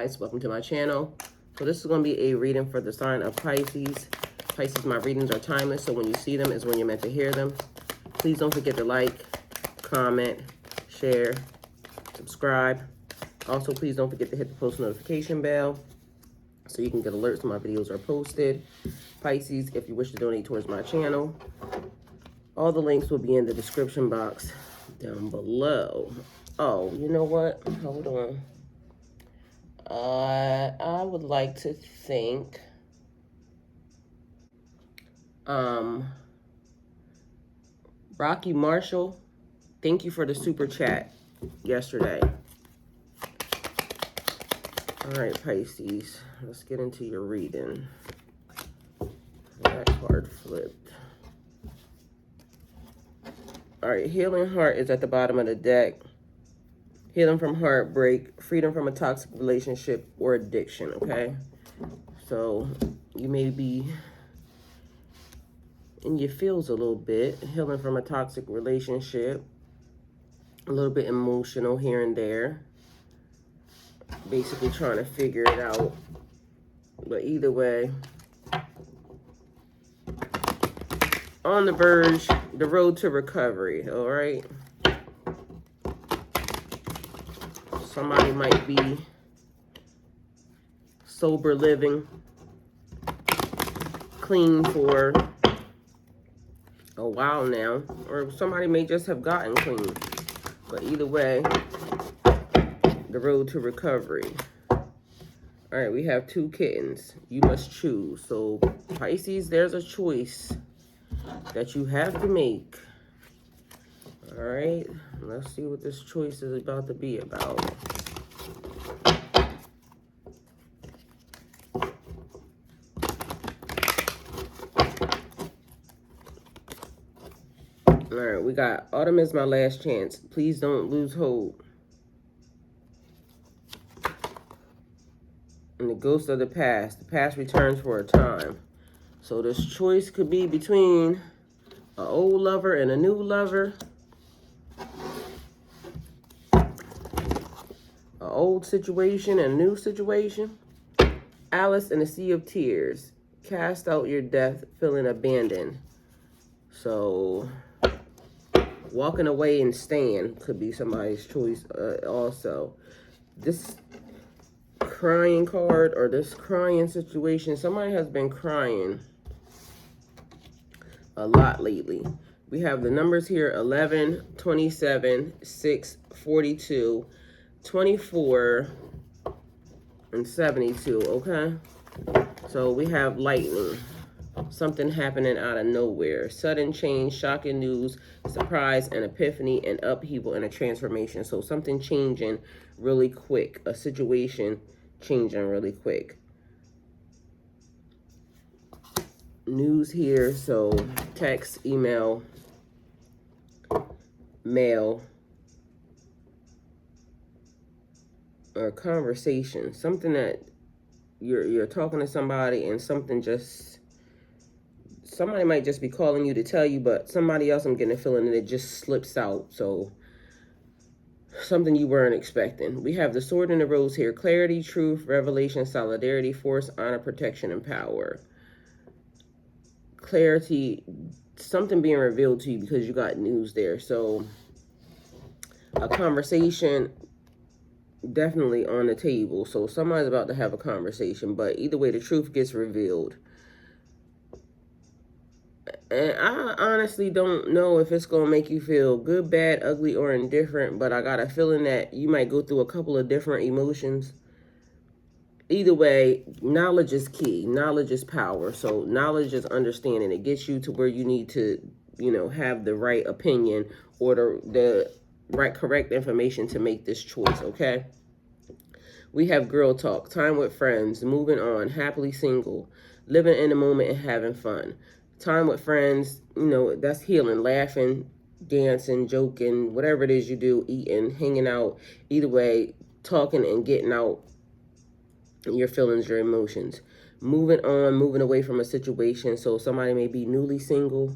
guys, welcome to my channel. So this is going to be a reading for the sign of Pisces. Pisces, my readings are timeless, so when you see them is when you're meant to hear them. Please don't forget to like, comment, share, subscribe. Also, please don't forget to hit the post notification bell so you can get alerts when my videos are posted. Pisces, if you wish to donate towards my channel, all the links will be in the description box down below. Oh, you know what? Hold on. I would like to thank Rocky Marshall. Thank you for the super chat yesterday. All right, Pisces, let's get into your reading. That card flipped. All right, Healing Heart is at the bottom of the deck. Healing from heartbreak, freedom from a toxic relationship or addiction, okay? So you may be in your feels a little bit, healing from a toxic relationship, a little bit emotional here and there, basically trying to figure it out. But either way, on the verge, the road to recovery, all right? Somebody might be sober living, clean for a while now, or somebody may just have gotten clean. But either way, the road to recovery. All right, we have 2 kittens. You must choose. So Pisces, there's a choice that you have to make. All right, let's see what this choice is about to be about. All right, we got autumn is my last chance. Please don't lose hope. And the ghost of the past returns for a time. So this choice could be between an old lover and a new lover. An old situation and a new situation. Alice in a Sea of Tears. Cast out your death, feeling abandoned. So walking away and staying could be somebody's choice also. This crying card or this crying situation, somebody has been crying a lot lately. We have the numbers here: 11, 27, 6, 42, 24, and 72, okay? So we have lightning. Something happening out of nowhere. Sudden change, shocking news, surprise, and epiphany, and upheaval, and a transformation. So something changing really quick. A situation changing really quick. News here, so text, email, mail, or conversation. Something that you're talking to somebody and something just... Somebody might just be calling you to tell you, but somebody else, I'm getting a feeling that it just slips out. So something you weren't expecting. We have the sword and the rose here. Clarity, truth, revelation, solidarity, force, honor, protection, and power. Clarity, something being revealed to you because you got news there. So a conversation definitely on the table. So somebody's about to have a conversation, but either way, the truth gets revealed. And I honestly don't know if it's going to make you feel good, bad, ugly, or indifferent, but I got a feeling that you might go through a couple of different emotions. Either way, knowledge is key. Knowledge is power. So knowledge is understanding. It gets you to where you need to, you know, have the right opinion or the right, correct information to make this choice, okay? We have girl talk, time with friends, moving on, happily single, living in the moment and having fun. Time with friends, you know, that's healing, laughing, dancing, joking, whatever it is you do, eating, hanging out. Either way, talking and getting out your feelings, your emotions. Moving on, moving away from a situation. So somebody may be newly single,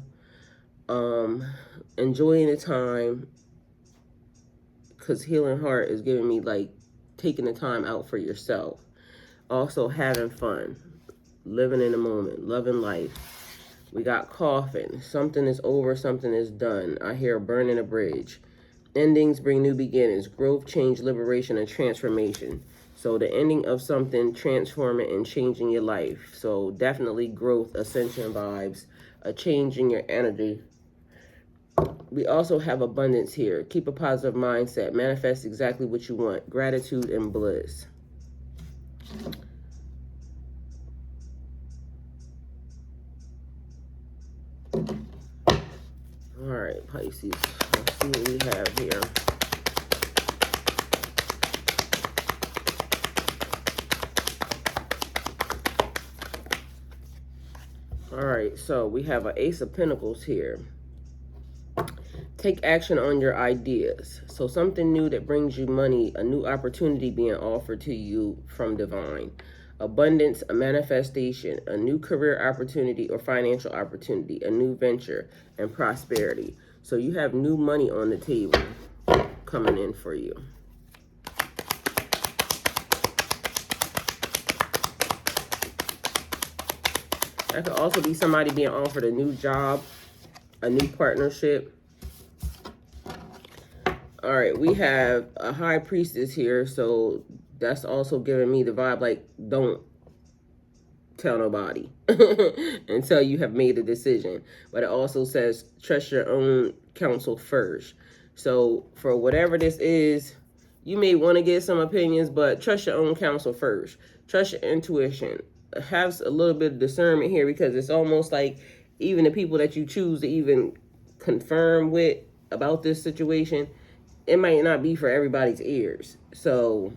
enjoying the time, because Healing Heart is giving me like taking the time out for yourself. Also having fun, living in the moment, loving life. We got coffin. Something is over, something is done. I hear burning a bridge. Endings bring new beginnings, growth, change, liberation, and transformation. So the ending of something, transforming and changing your life. So definitely growth, ascension vibes, a change in your energy. We also have abundance here. Keep a positive mindset. Manifest exactly what you want. Gratitude and bliss. All right, Pisces. Let's see what we have here. All right, so we have an Ace of Pentacles here. Take action on your ideas. So something new that brings you money, a new opportunity being offered to you from divine. Abundance, a manifestation, a new career opportunity or financial opportunity, a new venture, and prosperity. So you have new money on the table coming in for you. That could also be somebody being offered a new job, a new partnership. All right, we have a high priestess here, so that's also giving me the vibe like, don't tell nobody until you have made a decision. But it also says trust your own counsel first. So for whatever this is, you may want to get some opinions, but trust your own counsel first. Trust your intuition. Have a little bit of discernment here, because it's almost like even the people that you choose to even confirm with about this situation, it might not be for everybody's ears. So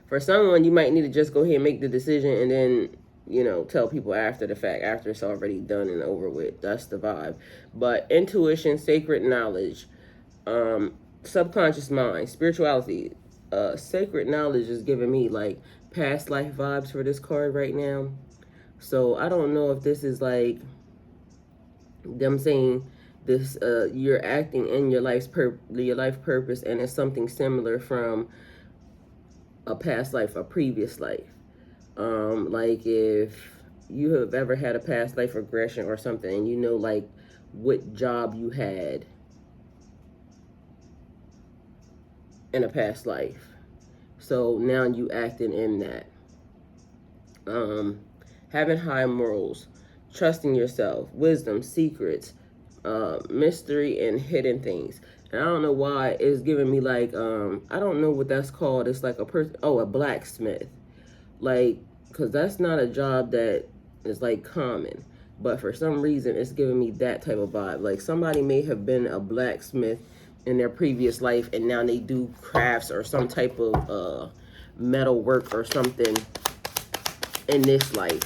for someone, you might need to just go ahead and make the decision and then, you know, tell people after the fact, after it's already done and over with. That's the vibe. But intuition, sacred knowledge, subconscious mind, spirituality, sacred knowledge is giving me like past life vibes for this card right now. So I don't know if this is like them saying this, you're acting in your your life purpose, and it's something similar from a past life, a previous life. Like if you have ever had a past life regression or something, and you know like what job you had in a past life, so now you acting in that. Having high morals, trusting yourself, wisdom, secrets, mystery, and hidden things. And I don't know why it's giving me like, I don't know what that's called. It's like a person, oh, a blacksmith. Like, because that's not a job that is like common. But for some reason, it's giving me that type of vibe. Like somebody may have been a blacksmith in their previous life, and now they do crafts or some type of metal work or something in this life.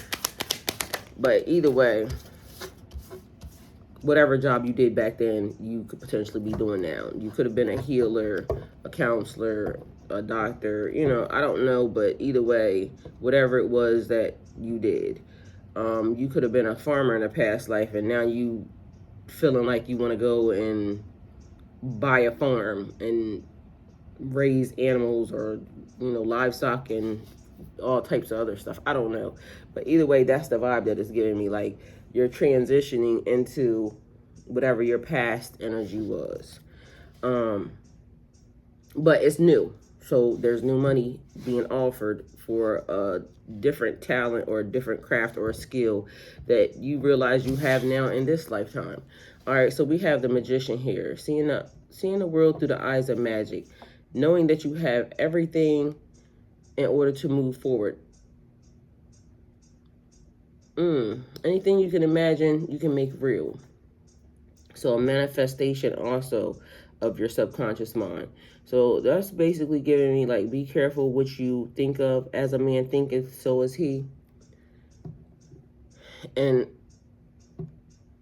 But either way, whatever job you did back then, you could potentially be doing now. You could have been a healer, a counselor, a doctor, you know, I don't know, but either way, whatever it was that you did, you could have been a farmer in a past life, and now you feeling like you want to go and buy a farm and raise animals or, you know, livestock and all types of other stuff. I don't know. But either way, that's the vibe that it's giving me. Like you're transitioning into whatever your past energy was. But it's new. So there's new money being offered for a different talent or a different craft or a skill that you realize you have now in this lifetime. All right, so we have the Magician here, seeing the world through the eyes of magic, knowing that you have everything in order to move forward. Anything you can imagine, you can make real. So a manifestation also of your subconscious mind. So that's basically giving me like, be careful what you think of. As a man thinketh, so is he. And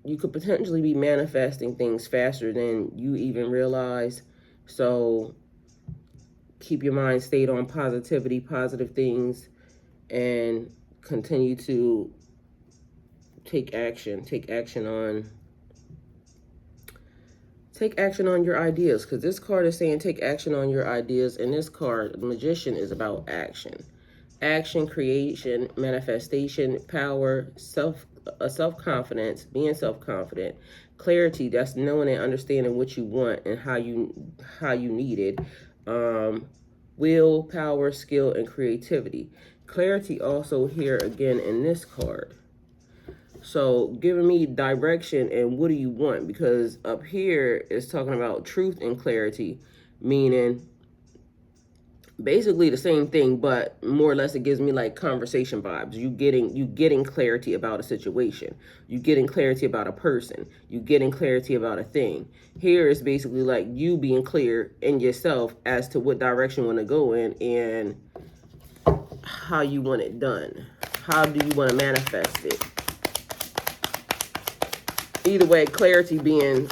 you could potentially be manifesting things faster than you even realize. So keep your mind stayed on positivity, positive things, and continue to take action on Take action on your ideas, because this card is saying take action on your ideas, and this card, the Magician, is about action. Action, creation, manifestation, power, self-confidence, being self-confident, clarity, that's knowing and understanding what you want and how you need it. Will, power, skill, and creativity. Clarity also here again in this card. So giving me direction and what do you want? Because up here it's talking about truth and clarity, meaning basically the same thing, but more or less it gives me like conversation vibes. You getting clarity about a situation. You getting clarity about a person. You getting clarity about a thing. Here is basically like you being clear in yourself as to what direction you want to go in and how you want it done. How do you want to manifest it? Either way, clarity being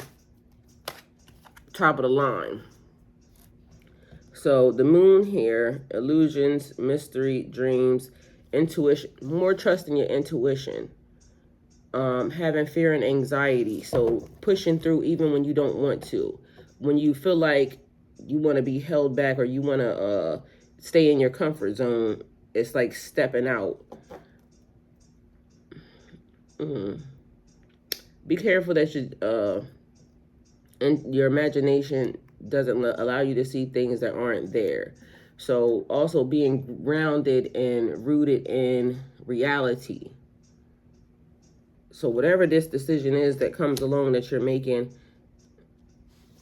top of the line. So the moon here, illusions, mystery, dreams, intuition, more trust in your intuition. Having fear and anxiety. So pushing through even when you don't want to. When you feel like you want to be held back or you want to stay in your comfort zone, it's like stepping out. Be careful that your imagination doesn't allow you to see things that aren't there. So also being grounded and rooted in reality. So whatever this decision is that comes along that you're making,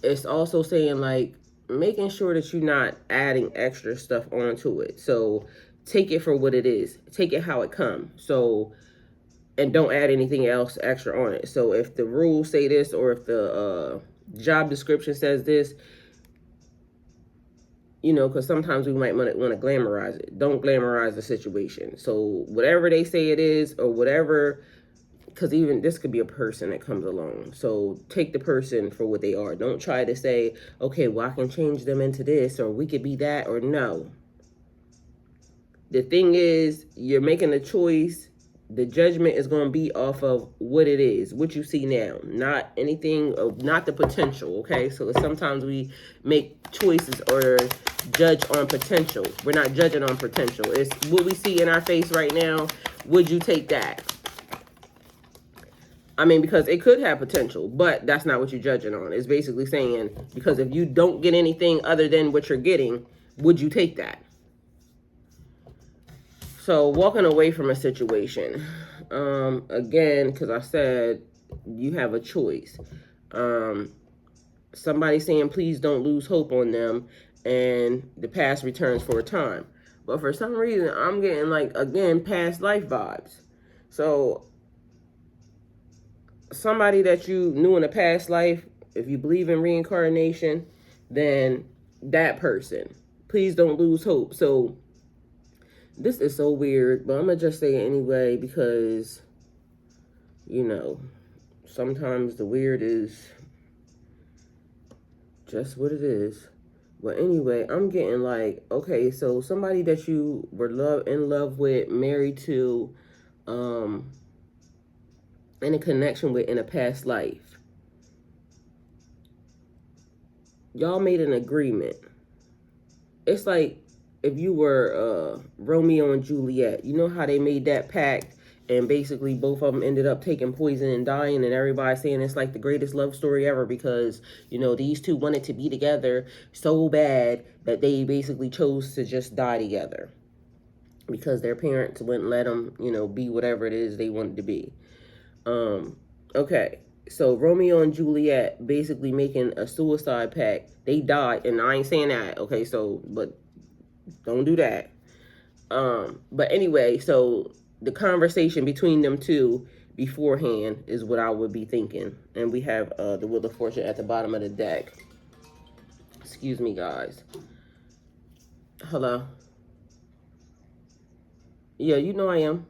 it's also saying like making sure that you're not adding extra stuff onto it. So take it for what it is. Take it how it comes. So, and don't add anything else extra on it. So if the rules say this, or if the job description says this, you know, because sometimes we might want to glamorize it. Don't glamorize the situation. So whatever they say it is, or whatever, because even this could be a person that comes along. So take the person for what they are. Don't try to say, okay, well, I can change them into this, or we could be that, or no. The thing is, you're making a choice. The judgment is going to be off of what it is, what you see now, not anything, not the potential, okay? So sometimes we make choices or judge on potential. We're not judging on potential. It's what we see in our face right now. Would you take that? I mean, because it could have potential, but that's not what you're judging on. It's basically saying, because if you don't get anything other than what you're getting, would you take that? So walking away from a situation, again, because I said you have a choice. Somebody saying, please don't lose hope on them, and the past returns for a time. But for some reason, I'm getting like, again, past life vibes. So somebody that you knew in a past life, if you believe in reincarnation, then that person, please don't lose hope. So this is so weird, but I'm going to just say it anyway because, you know, sometimes the weird is just what it is. But anyway, I'm getting like, okay, so somebody that you were in love with, married to, in a connection with in a past life. Y'all made an agreement. It's like if you were Romeo and Juliet. You know how they made that pact and basically both of them ended up taking poison and dying, and everybody saying it's like the greatest love story ever because, you know, these two wanted to be together so bad that they basically chose to just die together because their parents wouldn't let them, you know, be whatever it is they wanted to be. Okay, so Romeo and Juliet basically making a suicide pact. They died, and I ain't saying that, okay, so, but don't do that. But anyway, so the conversation between them two beforehand is what I would be thinking. And we have the Wheel of Fortune at the bottom of the deck. Excuse me, guys. Hello. Yeah, you know I am.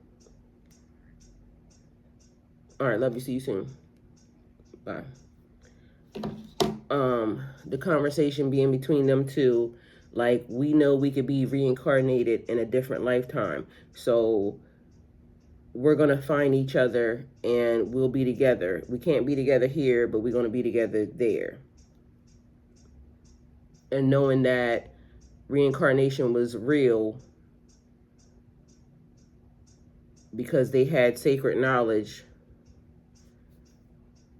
All right, love you. See you soon. Bye. The conversation being between them two, like, we know we could be reincarnated in a different lifetime. So we're going to find each other and we'll be together. We can't be together here, but we're going to be together there. and knowing that reincarnation was real because they had sacred knowledge,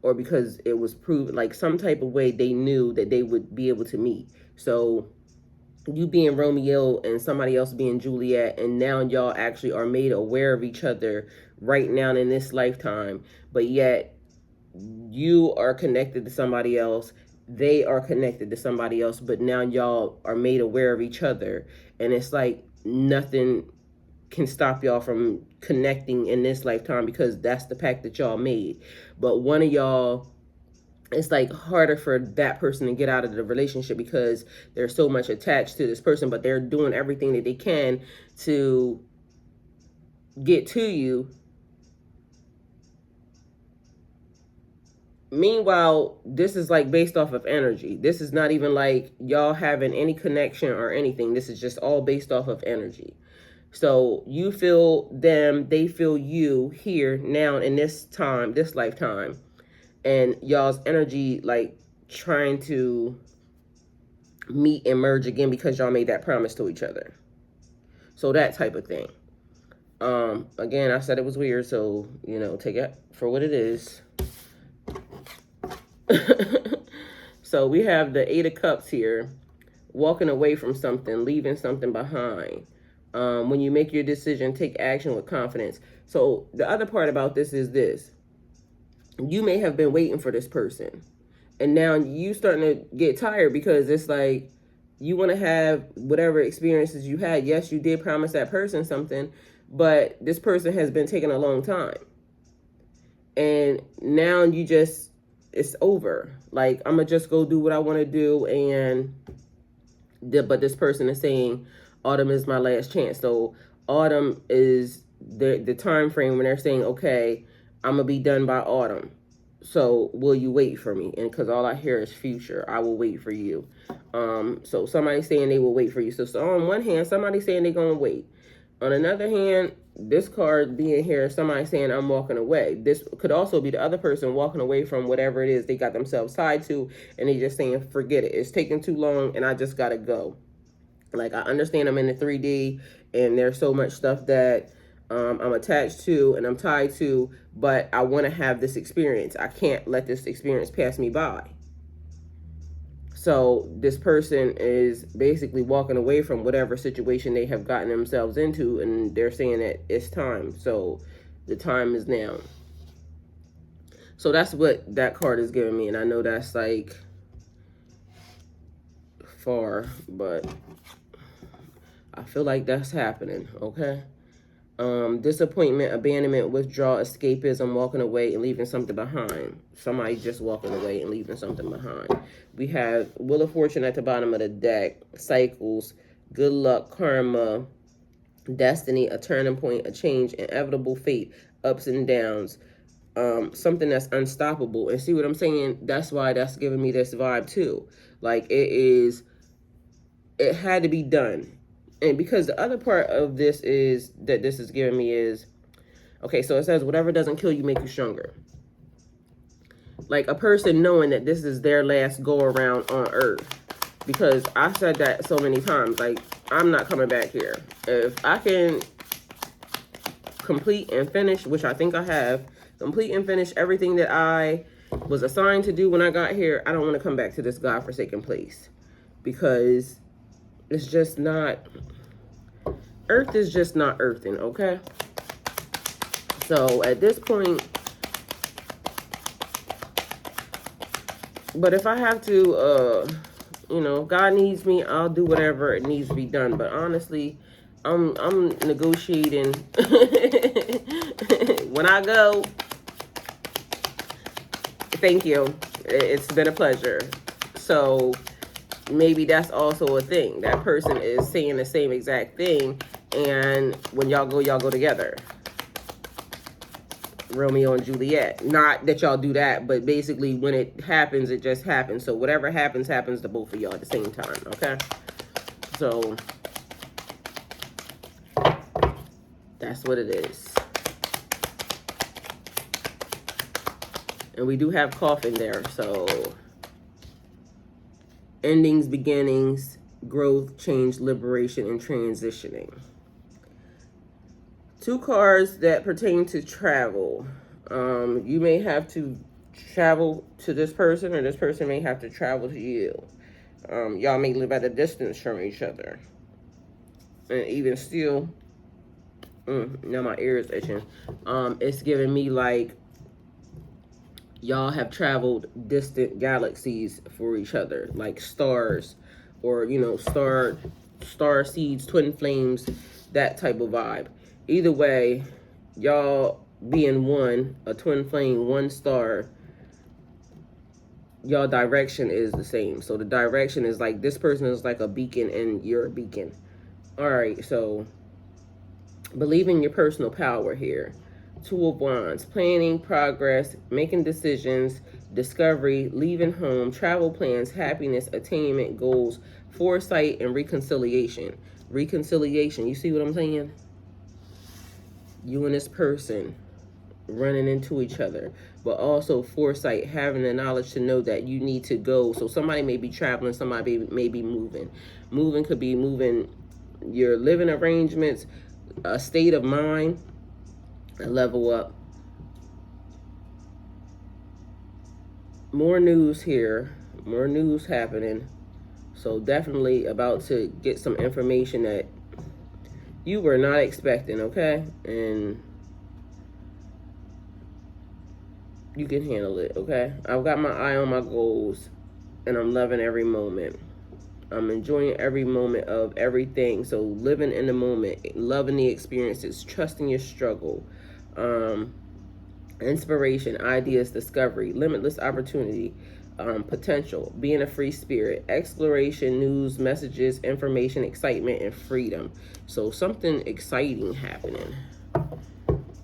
or because it was proven, like some type of way they knew that they would be able to meet. So you being Romeo and somebody else being Juliet, and now y'all actually are made aware of each other right now in this lifetime, but yet you are connected to somebody else, they are connected to somebody else, but now y'all are made aware of each other, and it's like nothing can stop y'all from connecting in this lifetime because that's the pact that y'all made. But one of y'all, it's like harder for that person to get out of the relationship because they're so much attached to this person, but they're doing everything that they can to get to you. Meanwhile, this is like based off of energy. This is not even like y'all having any connection or anything. This is just all based off of energy. So you feel them, they feel you here now in this time, this lifetime, and y'all's energy like trying to meet and merge again because y'all made that promise to each other. So that type of thing. Again, I said it was weird, so take it for what it is. So we have the Eight of Cups here, walking away from something, leaving something behind. When you make your decision, take action with confidence. So the other part about this is this. You may have been waiting for this person, and now you starting to get tired because it's like you want to have whatever experiences you had. Yes, you did promise that person something, but this person has been taking a long time. And now it's over. Like, I'm going to just go do what I want to do. But this person is saying autumn is my last chance. So autumn is the time frame when they're saying, okay, I'm going to be done by autumn. So will you wait for me? And because all I hear is future, I will wait for you. So somebody's saying they will wait for you. So on one hand, somebody's saying they're going to wait. On another hand, this card being here, somebody saying I'm walking away. This could also be the other person walking away from whatever it is they got themselves tied to, and they just saying, forget it. It's taking too long, and I just got to go. Like, I understand I'm in the 3D, and there's so much stuff that I'm attached to and I'm tied to, but I want to have this experience. I can't let this experience pass me by. So this person is basically walking away from whatever situation they have gotten themselves into, and they're saying that it's time. So the time is now. So that's what that card is giving me. And I know that's like far, but I feel like that's happening, okay? Disappointment, abandonment, withdrawal, escapism, walking away and leaving something behind. Somebody just walking away and leaving something behind. We have Wheel of Fortune at the bottom of the deck, cycles, good luck, karma, destiny, a turning point, a change, inevitable fate, ups and downs, something that's unstoppable. And see what I'm saying? That's why that's giving me this vibe too. Like, it had to be done. And because the other part of this is that this is giving me is, okay, so it says whatever doesn't kill you make you stronger. Like a person knowing that this is their last go around on earth. Because I said that so many times, like, I'm not coming back here. If I can complete and finish, which I think I have, complete and finish everything that I was assigned to do when I got here, I don't want to come back to this godforsaken place. Because it's just not, earth is just not earthing, okay? So at this point, but if I have to, God needs me, I'll do whatever it needs to be done. But honestly, I'm negotiating. When I go, thank you. It's been a pleasure. So maybe that's also a thing. That person is saying the same exact thing, and when y'all go together. Romeo and Juliet. Not that y'all do that, but basically when it happens, it just happens. So whatever happens, happens to both of y'all at the same time, okay? So that's what it is. And we do have coffin there, so endings, beginnings, growth, change, liberation, and transitioning. 2 cards that pertain to travel. You may have to travel to this person, or this person may have to travel to you. Y'all may live at a distance from each other. And even still, now my ear is itching. It's giving me like y'all have traveled distant galaxies for each other, like stars, or star seeds, twin flames, that type of vibe. Either way, y'all being one, a twin flame, one star, y'all direction is the same. So the direction is like this person is like a beacon and you're a beacon. All right, so believe in your personal power here. 2 of Wands, planning, progress, making decisions, discovery, leaving home, travel plans, happiness, attainment, goals, foresight, and reconciliation. Reconciliation, you see what I'm saying? You and this person running into each other, but also foresight, having the knowledge to know that you need to go. So somebody may be traveling, somebody may be moving. Moving could be moving your living arrangements, a state of mind, a level up. More news here, more news happening. So definitely about to get some information that you were not expecting, okay? And you can handle it, okay? I've got my eye on my goals, and I'm loving every moment. I'm enjoying every moment of everything. So living in the moment, loving the experiences, trusting your struggle, inspiration, ideas, discovery, limitless opportunity, potential, being a free spirit, exploration, news, messages, information, excitement, and freedom. So something exciting happening.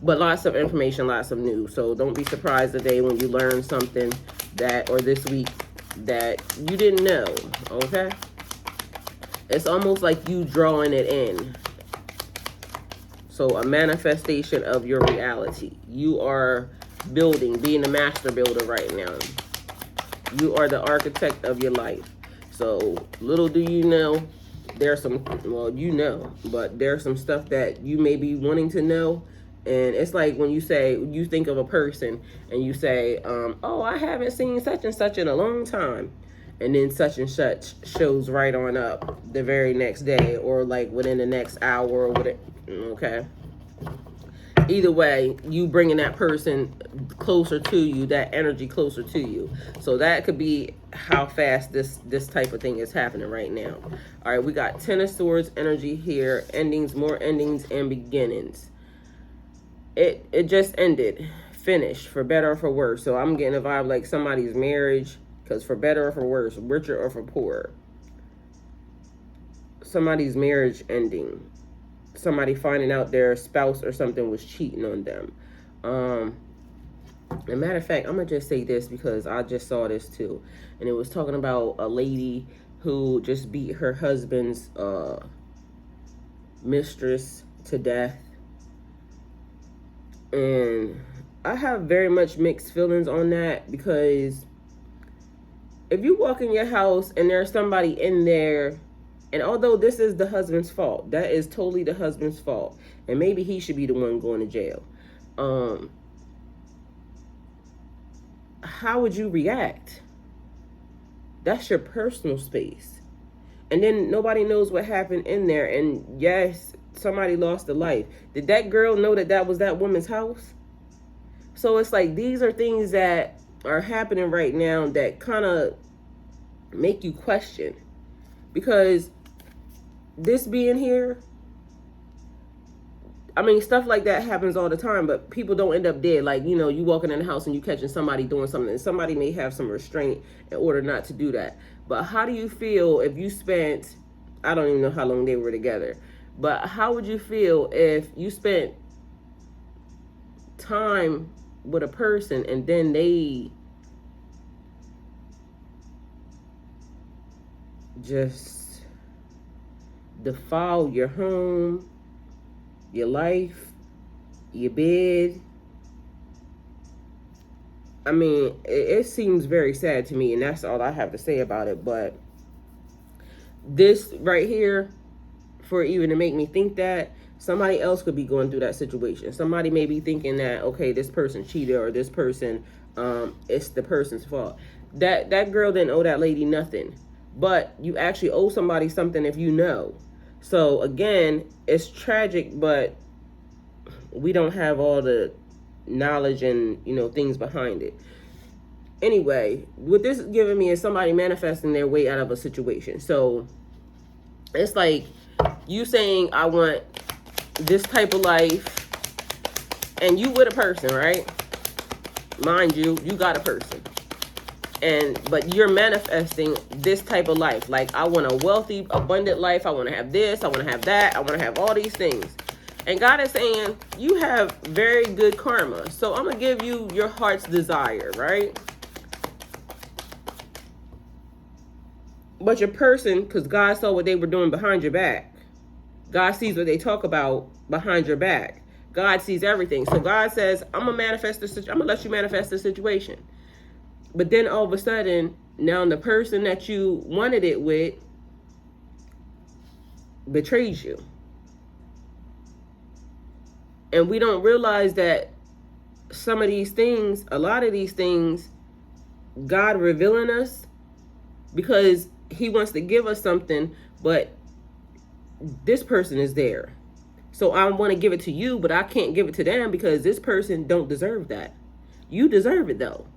But lots of information, lots of news. So don't be surprised today when you learn something that, or this week, that you didn't know, okay? It's almost like you drawing it in. So a manifestation of your reality. You are building, being a master builder right now. You are the architect of your life. So little do you know, there's some, well, you know, but there's some stuff that you may be wanting to know. And it's like when you say, you think of a person and you say, oh, I haven't seen such and such in a long time. And then such and such shows right on up the very next day, or like within the next hour or whatever, okay? Either way, you bringing that person closer to you, that energy closer to you. So that could be how fast this type of thing is happening right now. All right, we got Ten of Swords energy here, endings, more endings, and beginnings. It just ended, finished, for better or for worse. So I'm getting a vibe like somebody's marriage, because for better or for worse, richer or for poorer, somebody's marriage ending. Somebody finding out their spouse or something was cheating on them. As a matter of fact, I'm going to just say this because I just saw this too. And it was talking about a lady who just beat her husband's mistress to death. And I have very much mixed feelings on that, because if you walk in your house and there's somebody in there, and although this is the husband's fault, that is totally the husband's fault, and maybe he should be the one going to jail, how would you react? That's your personal space. And then nobody knows what happened in there. And yes, somebody lost a life. Did that girl know that that was that woman's house? So it's like, these are things that are happening right now that kind of make you question. Because this being here, I mean, stuff like that happens all the time, but people don't end up dead. Like, you know, you walking in the house and you catching somebody doing something, and somebody may have some restraint in order not to do that. But how do you feel if you spent, I don't even know how long they were together, but how would you feel if you spent time with a person and then they just defile your home, your life, your bed? I mean, it seems very sad to me, and that's all I have to say about it. But this right here, for even to make me think that, somebody else could be going through that situation. Somebody may be thinking that, okay, this person cheated, or this person, it's the person's fault. That girl didn't owe that lady nothing, but you actually owe somebody something if you know. So again, it's tragic, but we don't have all the knowledge and things behind it. Anyway, what this is giving me is somebody manifesting their way out of a situation. So it's like you saying, I want this type of life, and you with a person, right? Mind you, you got a person, but you're manifesting this type of life. Like, I want a wealthy, abundant life. I want to have this, I want to have that, I want to have all these things. And God is saying, you have very good karma, so I'm gonna give you your heart's desire, right? But your person, because God saw what they were doing behind your back. God sees what they talk about behind your back. God sees everything. So God says, I'm gonna let you manifest the situation. But then all of a sudden, now the person that you wanted it with betrays you. And we don't realize that some of these things, a lot of these things, God revealing us because he wants to give us something, but this person is there. So I want to give it to you, but I can't give it to them because this person don't deserve that. You deserve it though.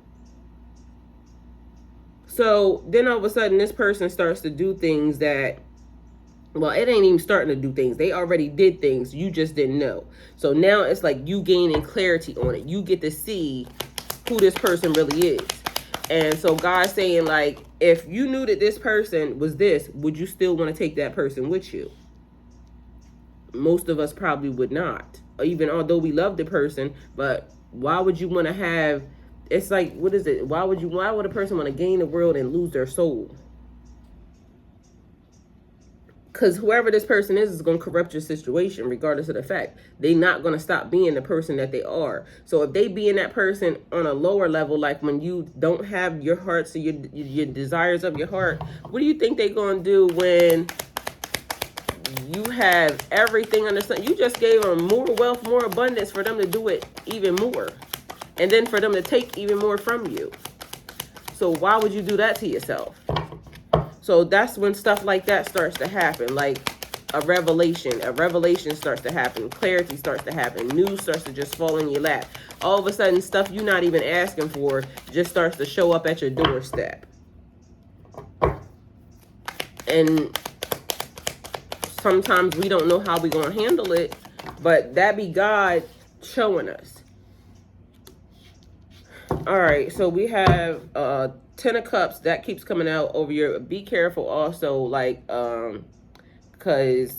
So then all of a sudden this person starts to do things that, well, it ain't even starting to do things. They already did things. You just didn't know. So now it's like you gaining clarity on it. You get to see who this person really is. And so God's saying, like, if you knew that this person was this, would you still want to take that person with you? Most of us probably would not. Even although we love the person, but why would you want to have, it's like, what is it? Why would a person want to gain the world and lose their soul? Because whoever this person is going to corrupt your situation regardless of the fact. They're not going to stop being the person that they are. So if they being that person on a lower level, like when you don't have your heart, so your desires of your heart, what do you think they're going to do when you have everything under sun? You just gave them more wealth, more abundance for them to do it even more. And then for them to take even more from you. So why would you do that to yourself? So that's when stuff like that starts to happen, like a revelation starts to happen, clarity starts to happen, news starts to just fall in your lap. All of a sudden, stuff you're not even asking for just starts to show up at your doorstep. And sometimes we don't know how we're going to handle it, but that be God showing us. All right, so we have 10 of Cups that keeps coming out over here. Be careful also, like, because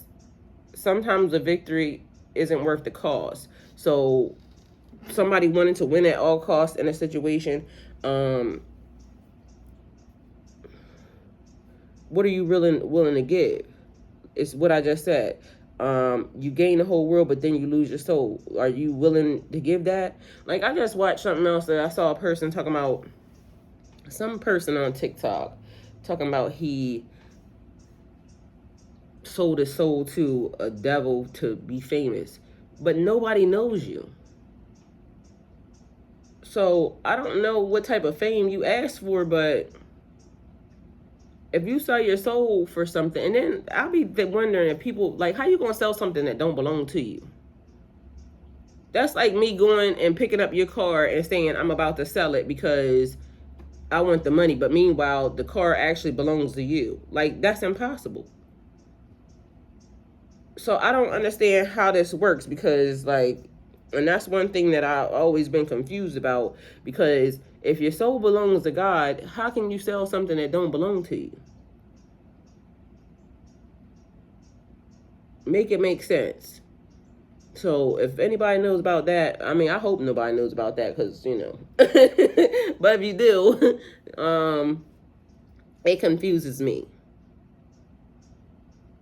sometimes the victory isn't worth the cost. So somebody wanting to win at all costs in a situation, what are you willing to give? It's what I just said. You gain the whole world, but then you lose your soul. Are you willing to give that? Like, I just watched something else that I saw a person talking about, some person on TikTok talking about he sold his soul to a devil to be famous, but nobody knows you. So I don't know what type of fame you asked for, but if you sell your soul for something, and then I'll be wondering if people, like, how you gonna sell something that don't belong to you? That's like me going and picking up your car and saying I'm about to sell it because I want the money, but meanwhile the car actually belongs to you. Like, that's impossible. So I don't understand how this works, because, like, and that's one thing that I've always been confused about, because if your soul belongs to God, how can you sell something that don't belong to you? Make it make sense. So if anybody knows about that, I mean, I hope nobody knows about that, because, you know, but if you do, it confuses me.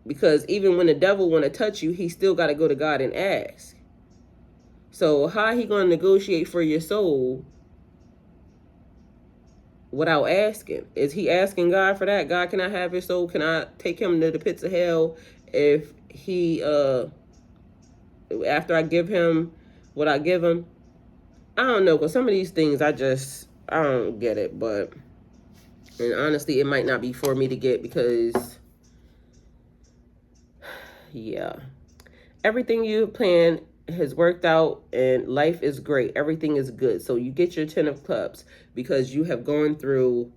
Because even when the devil want to touch you, he still got to go to God and ask. So how he going to negotiate for your soul without asking. Is he asking God for that? God, can I have his soul? Can I take him to the pits of hell if he after I give him what I give him? I don't know, because some of these things I don't get it. But, and honestly, it might not be for me to get, because yeah, everything you planned has worked out and life is great. Everything is good. So you get your 10 of cups because you have gone through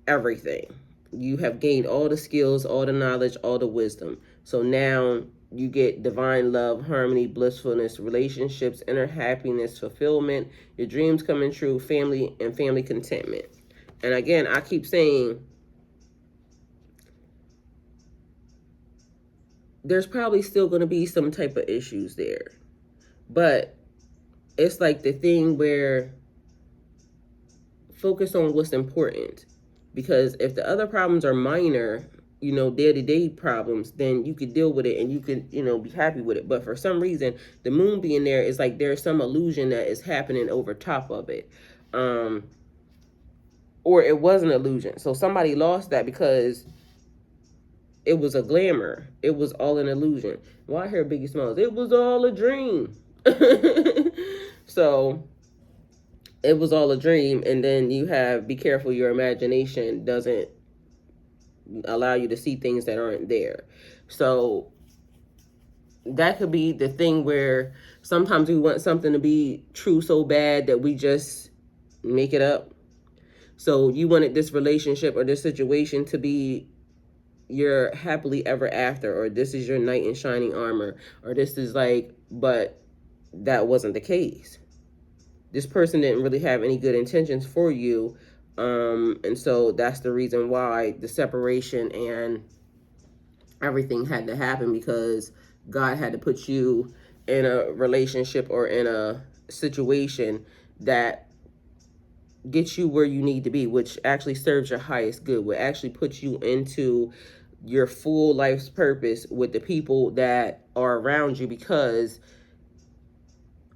everything. You have gained all the skills, all the knowledge, all the wisdom. So now you get divine love, harmony, blissfulness, relationships, inner happiness, fulfillment, your dreams coming true, family, and family contentment. And again, I keep saying there's probably still going to be some type of issues there. But it's like the thing where focus on what's important. Because if the other problems are minor, day-to-day problems, then you could deal with it and you could, be happy with it. But for some reason, the moon being there is like there's some illusion that is happening over top of it. Or it was an illusion. So somebody lost that because it was a glamour. It was all an illusion. Well, I hear Biggie Smalls. It was all a dream. So it was all a dream. And then you have, be careful, your imagination doesn't allow you to see things that aren't there. So that could be the thing where sometimes we want something to be true so bad that we just make it up. So you wanted this relationship or this situation to be your happily ever after, or this is your knight in shining armor, or this is like, but that wasn't the case. This person didn't really have any good intentions for you. And so that's the reason why the separation and everything had to happen, because God had to put you in a relationship or in a situation that gets you where you need to be, which actually serves your highest good, which actually puts you into your full life's purpose with the people that are around you. Because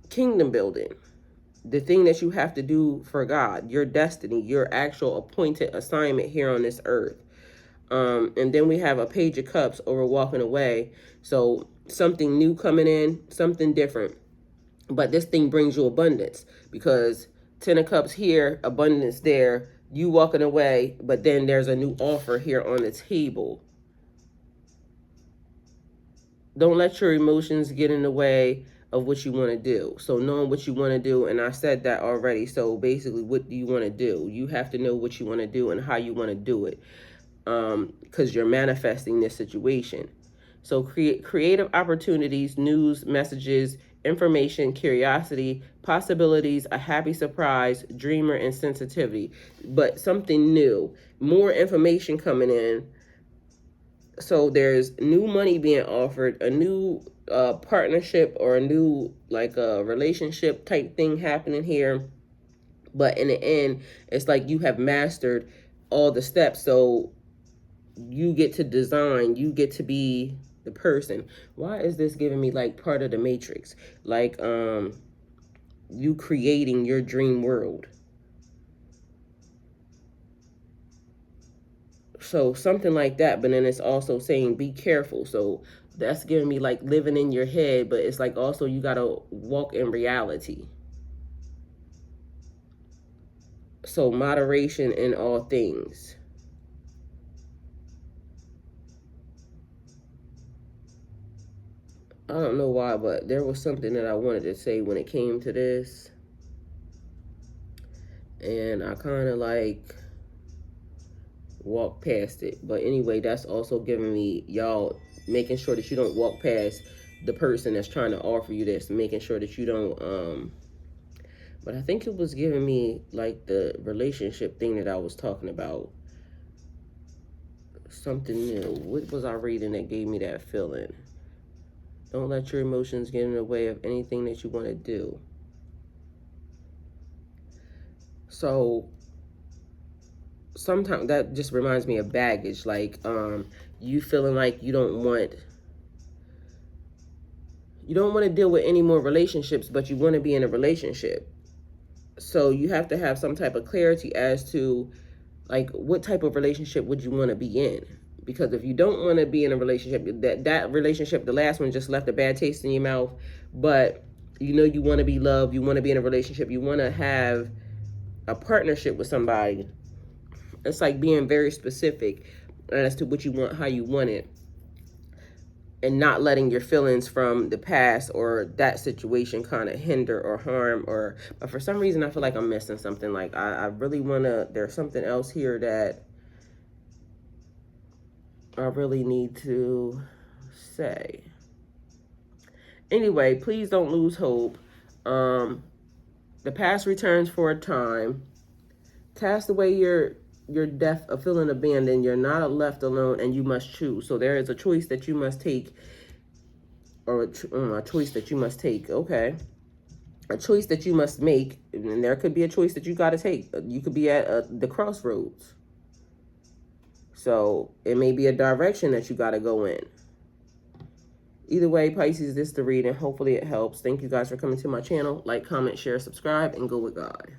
kingdom building, the thing that you have to do for God, your destiny, your actual appointed assignment here on this earth. And then we have a page of cups over walking away. So something new coming in, something different. But this thing brings you abundance, because 10 of cups here, abundance there, you walking away, but then there's a new offer here on the table. Don't let your emotions get in the way of what you want to do. So knowing what you want to do, and I said that already. So basically, what do you want to do? You have to know what you want to do and how you want to do it, because you're manifesting this situation. So create creative opportunities, news, messages, information, curiosity, possibilities, a happy surprise, dreamer, and sensitivity. But something new, more information coming in. So there's new money being offered, a new partnership or a new relationship type thing happening here. But in the end, it's like you have mastered all the steps. So you get to design, you get to be the person. Why is this giving me like part of the Matrix? Like you creating your dream world. So something like that, but then it's also saying be careful. So that's giving me like living in your head, but it's like also you gotta walk in reality. So moderation in all things. I don't know why, but there was something that I wanted to say when it came to this. And I kind of like walk past it. But anyway, that's also giving me, y'all, making sure that you don't walk past the person that's trying to offer you this, making sure that you don't but I think it was giving me like the relationship thing that I was talking about, something new. What was I reading that gave me that feeling? Don't let your emotions get in the way of anything that you want to do. So sometimes that just reminds me of baggage, like you feeling like you don't want to deal with any more relationships, but you want to be in a relationship. So you have to have some type of clarity as to, like, what type of relationship would you want to be in? Because if you don't want to be in a relationship, that relationship, the last one, just left a bad taste in your mouth, but you know you want to be loved, you want to be in a relationship, you want to have a partnership with somebody. It's like being very specific as to what you want, how you want it, and not letting your feelings from the past or that situation kind of hinder or harm. But for some reason I feel like I'm missing something. Like I really want to, there's something else here that I really need to say. Anyway, please don't lose hope. The past returns for a time. Cast away your death of feeling abandoned. You're not left alone, and you must choose. So there is a choice that you must take, or a choice that you must take. Okay, a choice that you must make, and there could be a choice that you got to take. You could be at the crossroads. So it may be a direction that you got to go in. Either way, Pisces, this is the reading. Hopefully it helps. Thank you guys for coming to my channel. Like, comment, share, subscribe, and go with God.